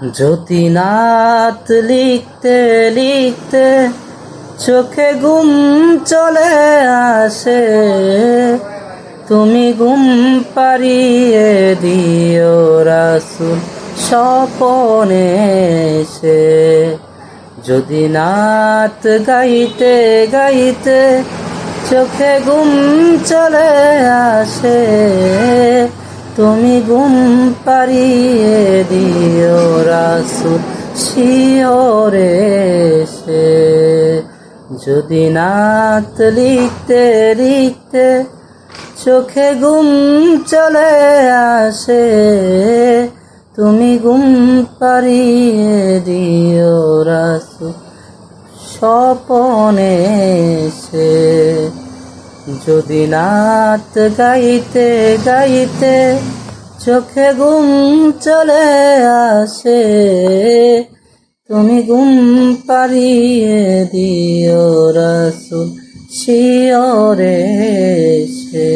যদি নাত লিখতে লিখতে চোখে ঘুম চলে আসে, তুমি ঘুম পাড়িয়ে দিও রাসূল স্বপনে এসে। যদি নাত গাইতে গাইতে চোখে ঘুম চলে আসে, তুমি ঘুম পাড়িয়ে দিও রাসূল শিওরে এসে। যদি নাত লিখতে লিখতে চোখে ঘুম চলে আসে, তুমি ঘুম পাড়িয়ে দিও রাসূল স্বপনে এসে। যদি নাত গাইতে গাইতে চোখে ঘুম চলে আসে, তুমি ঘুম পাড়িয়ে দিও রাসূল শিওরে এসে।